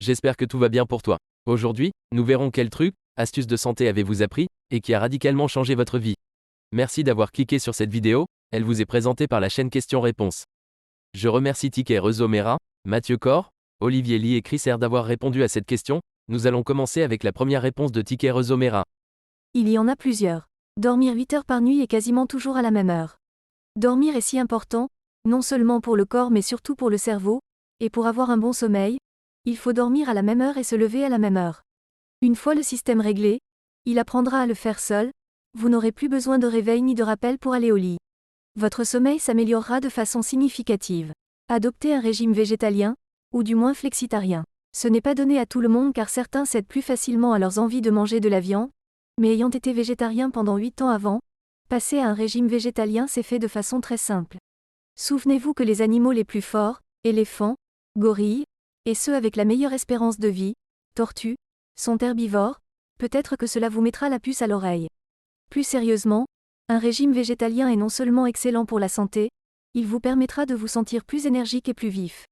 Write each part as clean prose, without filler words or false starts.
J'espère que tout va bien pour toi. Aujourd'hui, nous verrons quel truc, astuce de santé avez-vous appris, et qui a radicalement changé votre vie. Merci d'avoir cliqué sur cette vidéo, elle vous est présentée par la chaîne Questions-Réponses. Je remercie Ticket Rezomera, Mathieu Cor, Olivier Lee et Chris R d'avoir répondu à cette question. Nous allons commencer avec la première réponse de Ticket Rezomera. Il y en a plusieurs. Dormir 8 heures par nuit et quasiment toujours à la même heure. Dormir est si important, non seulement pour le corps mais surtout pour le cerveau, et pour avoir un bon sommeil, il faut dormir à la même heure et se lever à la même heure. Une fois le système réglé, il apprendra à le faire seul, vous n'aurez plus besoin de réveil ni de rappel pour aller au lit. Votre sommeil s'améliorera de façon significative. Adoptez un régime végétalien, ou du moins flexitarien. Ce n'est pas donné à tout le monde car certains cèdent plus facilement à leurs envies de manger de la viande, mais ayant été végétarien pendant 8 ans avant, passer à un régime végétalien s'est fait de façon très simple. Souvenez-vous que les animaux les plus forts, éléphants, gorilles, et ceux avec la meilleure espérance de vie, tortues, sont herbivores, peut-être que cela vous mettra la puce à l'oreille. Plus sérieusement, un régime végétalien est non seulement excellent pour la santé, il vous permettra de vous sentir plus énergique et plus vif.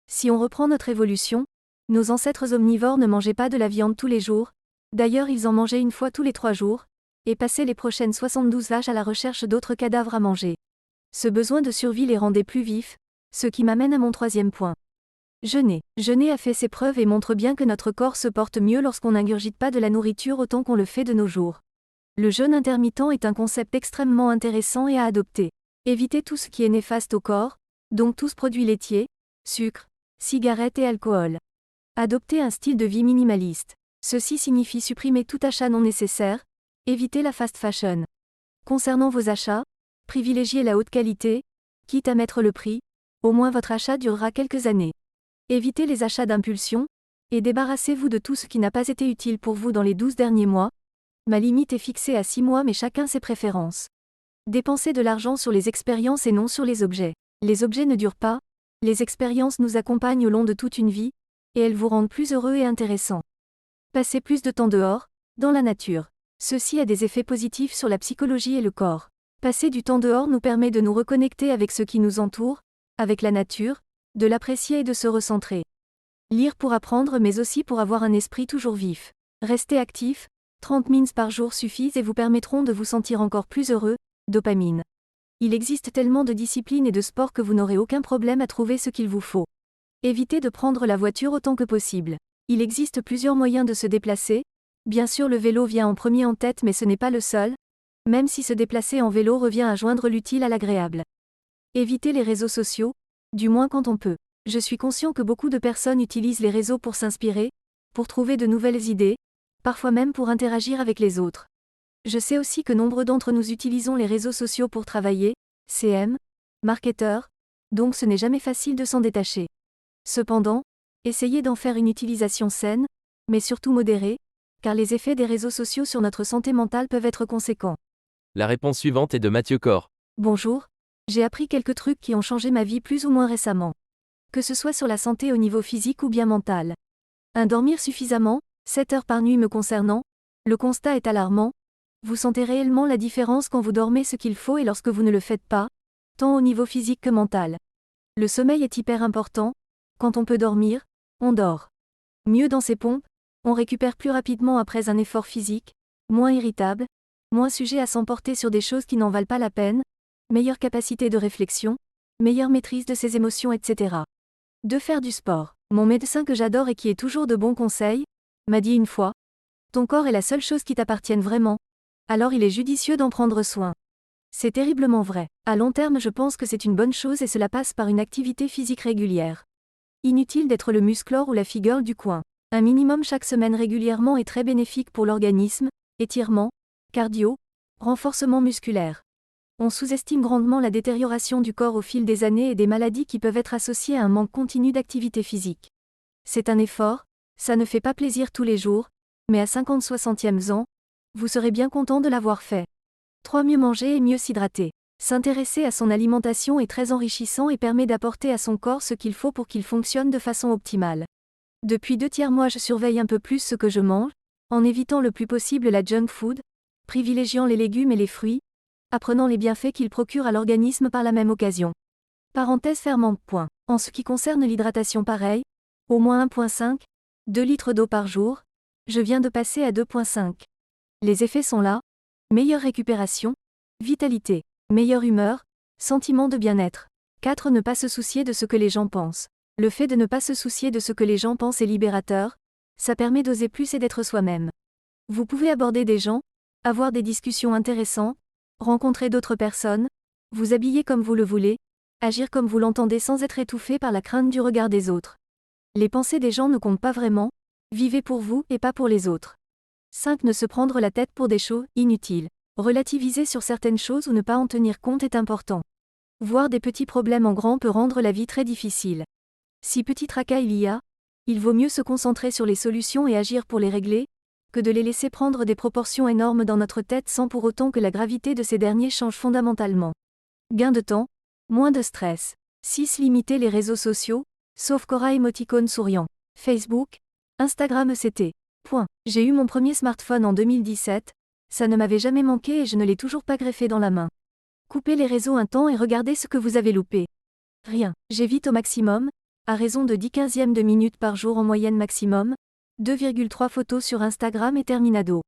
Si on reprend notre évolution, nos ancêtres omnivores ne mangeaient pas de la viande tous les jours, d'ailleurs ils en mangeaient une fois tous les 3 jours, et passaient les prochaines 72 vaches à la recherche d'autres cadavres à manger. Ce besoin de survie les rendait plus vifs, ce qui m'amène à mon troisième point. Jeûner. Jeûner a fait ses preuves et montre bien que notre corps se porte mieux lorsqu'on n'ingurgite pas de la nourriture autant qu'on le fait de nos jours. Le jeûne intermittent est un concept extrêmement intéressant et à adopter. Évitez tout ce qui est néfaste au corps, donc tous produits laitiers, sucre, cigarettes et alcool. Adoptez un style de vie minimaliste. Ceci signifie supprimer tout achat non nécessaire, éviter la fast fashion. Concernant vos achats, privilégiez la haute qualité, quitte à mettre le prix, au moins votre achat durera quelques années. Évitez les achats d'impulsion, et débarrassez-vous de tout ce qui n'a pas été utile pour vous dans les 12 derniers mois. Ma limite est fixée à 6 mois mais chacun ses préférences. Dépensez de l'argent sur les expériences et non sur les objets. Les objets ne durent pas, les expériences nous accompagnent au long de toute une vie, et elles vous rendent plus heureux et intéressants. Passez plus de temps dehors, dans la nature. Ceci a des effets positifs sur la psychologie et le corps. Passer du temps dehors nous permet de nous reconnecter avec ce qui nous entoure, avec la nature, de l'apprécier et de se recentrer. Lire pour apprendre mais aussi pour avoir un esprit toujours vif. Restez actif, 30 minutes par jour suffisent et vous permettront de vous sentir encore plus heureux, dopamine. Il existe tellement de disciplines et de sports que vous n'aurez aucun problème à trouver ce qu'il vous faut. Évitez de prendre la voiture autant que possible. Il existe plusieurs moyens de se déplacer. Bien sûr le vélo vient en premier en tête mais ce n'est pas le seul, même si se déplacer en vélo revient à joindre l'utile à l'agréable. Évitez les réseaux sociaux, du moins quand on peut. Je suis conscient que beaucoup de personnes utilisent les réseaux pour s'inspirer, pour trouver de nouvelles idées, parfois même pour interagir avec les autres. Je sais aussi que nombre d'entre nous utilisons les réseaux sociaux pour travailler, CM, marketeurs, donc ce n'est jamais facile de s'en détacher. Cependant, essayez d'en faire une utilisation saine, mais surtout modérée, car les effets des réseaux sociaux sur notre santé mentale peuvent être conséquents. La réponse suivante est de Mathieu Cor. Bonjour, j'ai appris quelques trucs qui ont changé ma vie plus ou moins récemment. Que ce soit sur la santé au niveau physique ou bien mental. Dormir suffisamment, 7 heures par nuit me concernant, le constat est alarmant. Vous sentez réellement la différence quand vous dormez ce qu'il faut et lorsque vous ne le faites pas, tant au niveau physique que mental. Le sommeil est hyper important, quand on peut dormir, on dort. Mieux dans ses pompes, on récupère plus rapidement après un effort physique, moins irritable, moins sujet à s'emporter sur des choses qui n'en valent pas la peine, meilleure capacité de réflexion, meilleure maîtrise de ses émotions etc. De faire du sport. Mon médecin que j'adore et qui est toujours de bons conseils, m'a dit une fois, ton corps est la seule chose qui t'appartienne vraiment, alors il est judicieux d'en prendre soin. C'est terriblement vrai. À long terme je pense que c'est une bonne chose et cela passe par une activité physique régulière. Inutile d'être le musclore ou la figure du coin. Un minimum chaque semaine régulièrement est très bénéfique pour l'organisme, étirement, cardio, renforcement musculaire. On sous-estime grandement la détérioration du corps au fil des années et des maladies qui peuvent être associées à un manque continu d'activité physique. C'est un effort, ça ne fait pas plaisir tous les jours, mais à 50-60e ans, vous serez bien content de l'avoir fait. 3. Mieux manger et mieux s'hydrater. S'intéresser à son alimentation est très enrichissant et permet d'apporter à son corps ce qu'il faut pour qu'il fonctionne de façon optimale. Depuis 2 mois je surveille un peu plus ce que je mange, en évitant le plus possible la junk food, privilégiant les légumes et les fruits, apprenant les bienfaits qu'ils procurent à l'organisme par la même occasion. Parenthèse fermante. En ce qui concerne l'hydratation pareil, au moins 1.5 2 litres d'eau par jour. Je viens de passer à 2,5. Les effets sont là. Meilleure récupération, vitalité, meilleure humeur, sentiment de bien-être. 4. Ne pas se soucier de ce que les gens pensent. Le fait de ne pas se soucier de ce que les gens pensent est libérateur. Ça permet d'oser plus et d'être soi-même. Vous pouvez aborder des gens, avoir des discussions intéressantes, rencontrer d'autres personnes, vous habiller comme vous le voulez, agir comme vous l'entendez sans être étouffé par la crainte du regard des autres. Les pensées des gens ne comptent pas vraiment, vivez pour vous et pas pour les autres. 5. Ne se prendre la tête pour des choses inutiles. Relativiser sur certaines choses ou ne pas en tenir compte est important. Voir des petits problèmes en grand peut rendre la vie très difficile. Si petit tracas il y a, il vaut mieux se concentrer sur les solutions et agir pour les régler, que de les laisser prendre des proportions énormes dans notre tête sans pour autant que la gravité de ces derniers change fondamentalement. Gain de temps, moins de stress. 6. Limiter les réseaux sociaux, sauf Cora émoticône souriant. Facebook, Instagram etc. J'ai eu mon premier smartphone en 2017, ça ne m'avait jamais manqué et je ne l'ai toujours pas greffé dans la main. Coupez les réseaux un temps et regardez ce que vous avez loupé. Rien. J'évite au maximum, à raison de 10/15 de minutes par jour en moyenne maximum, 2,3 photos sur Instagram et terminado.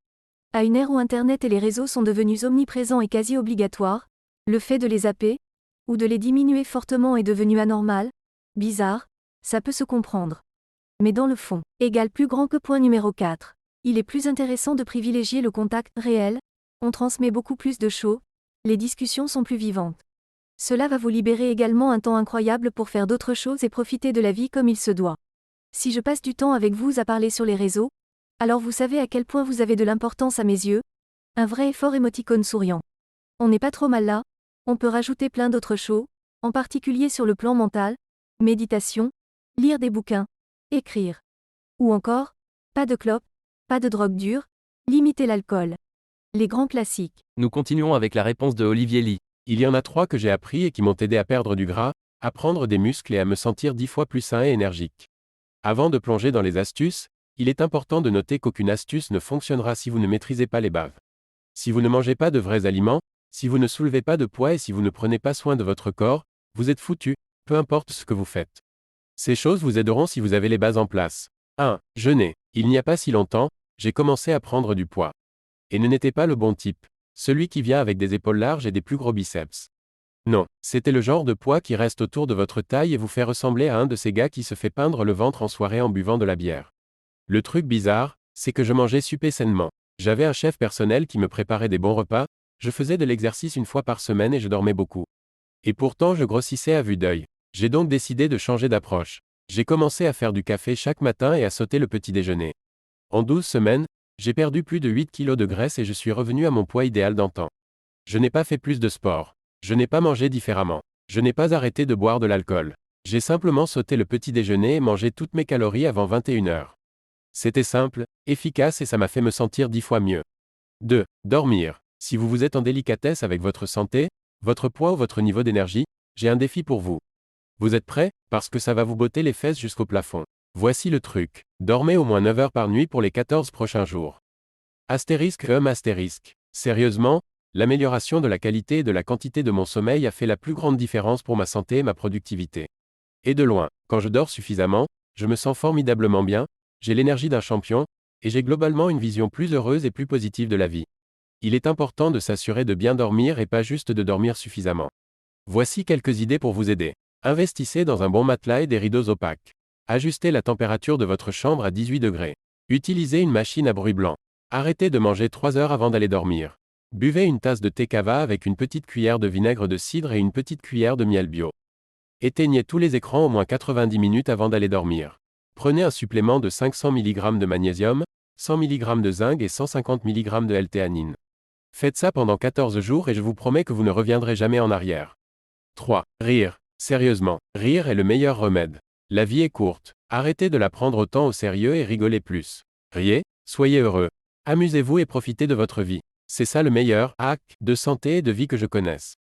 À une ère où Internet et les réseaux sont devenus omniprésents et quasi obligatoires, le fait de les zapper, ou de les diminuer fortement est devenu anormal, bizarre, ça peut se comprendre. Mais dans le fond, égale plus grand que point numéro 4. Il est plus intéressant de privilégier le contact réel, on transmet beaucoup plus de choses, les discussions sont plus vivantes. Cela va vous libérer également un temps incroyable pour faire d'autres choses et profiter de la vie comme il se doit. Si je passe du temps avec vous à parler sur les réseaux, alors vous savez à quel point vous avez de l'importance à mes yeux, un vrai effort émoticône souriant. On n'est pas trop mal là, on peut rajouter plein d'autres choses, en particulier sur le plan mental, méditation, lire des bouquins, écrire. Ou encore, pas de clope, pas de drogue dure, limiter l'alcool. Les grands classiques. Nous continuons avec la réponse de Olivier Lee. Il y en a 3 que j'ai appris et qui m'ont aidé à perdre du gras, à prendre des muscles et à me sentir 10 fois plus sain et énergique. Avant de plonger dans les astuces, il est important de noter qu'aucune astuce ne fonctionnera si vous ne maîtrisez pas les bases. Si vous ne mangez pas de vrais aliments, si vous ne soulevez pas de poids et si vous ne prenez pas soin de votre corps, vous êtes foutu, peu importe ce que vous faites. Ces choses vous aideront si vous avez les bases en place. 1. Jeûner. Il n'y a pas si longtemps, j'ai commencé à prendre du poids. Et ne n'était pas le bon type. Celui qui vient avec des épaules larges et des plus gros biceps. Non, c'était le genre de poids qui reste autour de votre taille et vous fait ressembler à un de ces gars qui se fait peindre le ventre en soirée en buvant de la bière. Le truc bizarre, c'est que je mangeais super sainement. J'avais un chef personnel qui me préparait des bons repas, je faisais de l'exercice 1 fois par semaine et je dormais beaucoup. Et pourtant je grossissais à vue d'œil. J'ai donc décidé de changer d'approche. J'ai commencé à faire du café chaque matin et à sauter le petit déjeuner. En 12 semaines, j'ai perdu plus de 8 kilos de graisse et je suis revenu à mon poids idéal d'antan. Je n'ai pas fait plus de sport. Je n'ai pas mangé différemment. Je n'ai pas arrêté de boire de l'alcool. J'ai simplement sauté le petit déjeuner et mangé toutes mes calories avant 21 heures. C'était simple, efficace et ça m'a fait me sentir 10 fois mieux. 2. Dormir. Si vous êtes en délicatesse avec votre santé, votre poids ou votre niveau d'énergie, j'ai un défi pour vous. Vous êtes prêts? Parce que ça va vous botter les fesses jusqu'au plafond. Voici le truc. Dormez au moins 9 heures par nuit pour les 14 prochains jours. Astérisque. Sérieusement, l'amélioration de la qualité et de la quantité de mon sommeil a fait la plus grande différence pour ma santé et ma productivité. Et de loin, quand je dors suffisamment, je me sens formidablement bien, j'ai l'énergie d'un champion, et j'ai globalement une vision plus heureuse et plus positive de la vie. Il est important de s'assurer de bien dormir et pas juste de dormir suffisamment. Voici quelques idées pour vous aider. Investissez dans un bon matelas et des rideaux opaques. Ajustez la température de votre chambre à 18 degrés. Utilisez une machine à bruit blanc. Arrêtez de manger 3 heures avant d'aller dormir. Buvez une tasse de thé cava avec une petite cuillère de vinaigre de cidre et une petite cuillère de miel bio. Éteignez tous les écrans au moins 90 minutes avant d'aller dormir. Prenez un supplément de 500 mg de magnésium, 100 mg de zinc et 150 mg de L-théanine. Faites ça pendant 14 jours et je vous promets que vous ne reviendrez jamais en arrière. 3. Rire. Sérieusement, rire est le meilleur remède. La vie est courte. Arrêtez de la prendre autant au sérieux et rigolez plus. Riez, soyez heureux. Amusez-vous et profitez de votre vie. C'est ça le meilleur hack de santé et de vie que je connaisse.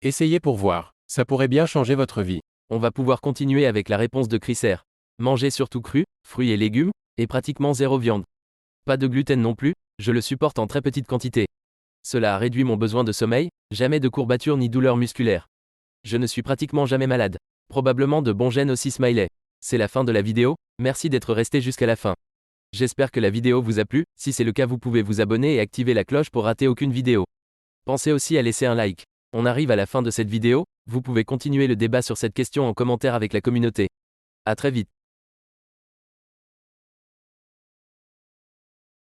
Essayez pour voir. Ça pourrait bien changer votre vie. On va pouvoir continuer avec la réponse de Chris R. Manger surtout cru, fruits et légumes, et pratiquement zéro viande. Pas de gluten non plus, je le supporte en très petite quantité. Cela a réduit mon besoin de sommeil, jamais de courbatures ni douleurs musculaires. Je ne suis pratiquement jamais malade. Probablement de bons gènes aussi smiley. C'est la fin de la vidéo, merci d'être resté jusqu'à la fin. J'espère que la vidéo vous a plu, si c'est le cas vous pouvez vous abonner et activer la cloche pour rater aucune vidéo. Pensez aussi à laisser un like. On arrive à la fin de cette vidéo, vous pouvez continuer le débat sur cette question en commentaire avec la communauté. À très vite.